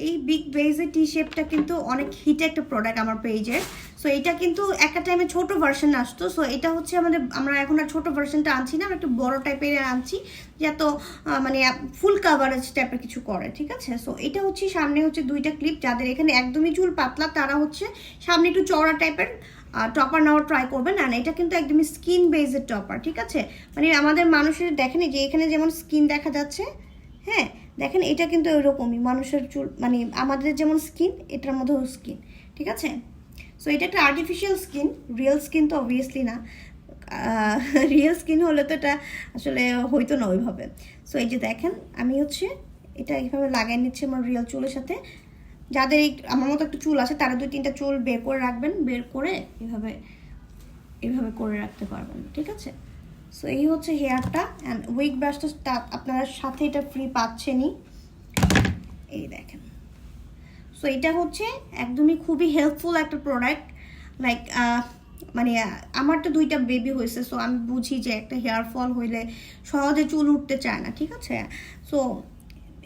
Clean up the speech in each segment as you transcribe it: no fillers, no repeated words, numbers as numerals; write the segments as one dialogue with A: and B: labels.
A: এই বিগ বেজের টি শেপটা কিন্তু অনেক হিট একটা প্রোডাক্ট আমার পেজের। সো এটা কিন্তু একটা টাইমে ছোট ভার্সন আসতো। সো এটা হচ্ছে আমরা এখন আর ছোট ভার্সনটা আনছি না, আমরা একটু বড় টাইপের আনছি, যত মানে ফুল কাভারেজ টাইপের কিছু করে, ঠিক আছে। সো এটা হচ্ছে সামনে হচ্ছে দুইটা ক্লিপ, যাদের এখানে একদমই চুল পাতলা তারা হচ্ছে সামনে একটু চওড়া টাইপের টপার নেওয়ার ট্রাই করবেন। আর এটা কিন্তু একদমই স্কিন বেজের টপার, ঠিক আছে। মানে আমাদের মানুষের দেখেন যে এখানে যেমন স্কিন দেখা যাচ্ছে, হ্যাঁ দেখেন এটা কিন্তু ওইরকমই মানুষের চুল, মানে আমাদের যেমন স্কিন এটার মধ্যেও স্কিন, ঠিক আছে। সো এটা একটা আর্টিফিশিয়াল স্কিন, রিয়েল স্কিন তো অবভিয়াসলি না, রিয়েল স্কিন হলে তো এটা আসলে হইতো না ওইভাবে। সো এই যে দেখেন আমি হচ্ছে এটা এইভাবে লাগাই নিচ্ছি আমার রিয়েল চুলের সাথে। যাদের আমার মতো একটু চুল আছে তারা 2-3টা চুল বের করে রাখবেন, বের করে এভাবে এভাবে করে রাখতে পারবেন, ঠিক আছে। সো এই হচ্ছে হেয়ারটা। অ্যান্ড উইক ব্রাশটা আপনারা সাথে এটা ফ্রি পাচ্ছেনই, এই দেখেন। সো এটা হচ্ছে একদমই খুবই হেল্পফুল একটা প্রোডাক্ট। লাইক মানে আমার তো 2টা বেবি হয়েছে, সো আমি বুঝি যে একটা হেয়ার ফল হইলে সহজে চুল উঠতে চায় না, ঠিক আছে। সো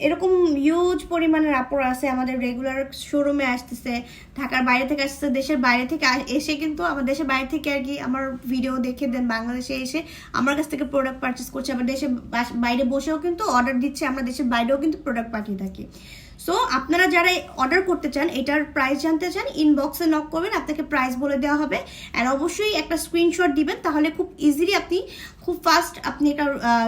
A: এরকম হিউজ পরিমাণের আপুরা আছে আমাদের রেগুলার শোরুমে আসতেছে, ঢাকার বাইরে থেকে আসতেছে, দেশের বাইরে থেকে এসে কিন্তু আমার দেশের বাইরে থেকে আর কি আমার ভিডিও দেখে দেন বাংলাদেশে এসে আমার কাছ থেকে প্রোডাক্ট পারচেস করছে, আবার দেশের বাইরে বসেও কিন্তু অর্ডার দিচ্ছে, আমরা দেশের বাইরেও কিন্তু প্রোডাক্ট পাঠিয়ে থাকি। সো আপনারা যারা অর্ডার করতে চান, এটার প্রাইস জানতে চান, ইনবক্সে নক করবেন, আপনাকে প্রাইস বলে দেওয়া হবে। অ্যান্ড অবশ্যই একটা স্ক্রিনশট দিবেন, তাহলে খুব ইজিলি আপনি খুব ফাস্ট আপনি একটা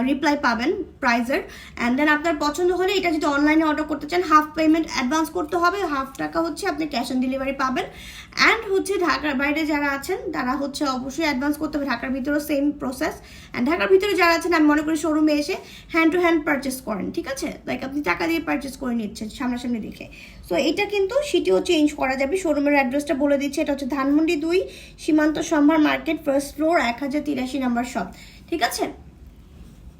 A: রিপ্লাই পাবেন প্রাইজের। অ্যান্ড দেন আপনার পছন্দ হলে এটা যদি অনলাইনে অর্ডার করতে চান হাফ পেমেন্ট অ্যাডভান্স করতে হবে, হাফ টাকা হচ্ছে আপনি ক্যাশ অন ডেলিভারি পাবেন। অ্যান্ড হচ্ছে ঢাকার বাইরে যারা আছেন তারা হচ্ছে অবশ্যই অ্যাডভান্স করতে হবে, ঢাকার ভিতরেও সেম প্রসেস। অ্যান্ড ঢাকার ভিতরে যারা আছেন আমি মনে করি শোরুমে এসে হ্যান্ড টু হ্যান্ড পারচেস করেন, ঠিক আছে। লাইক আপনি টাকা দিয়ে পারচেস করে নিচ্ছেন সামনাসামনি দেখে। সো এটা কিন্তু সেটিও চেঞ্জ করা যাবে, শোরুমের অ্যাড্রেসটা বলে দিচ্ছি, এটা হচ্ছে ধানমন্ডি 2 সীমান্ত সম্ভার মার্কেট, ফার্স্ট ফ্লোর, 1083 নম্বর শপ, ঠিক আছে।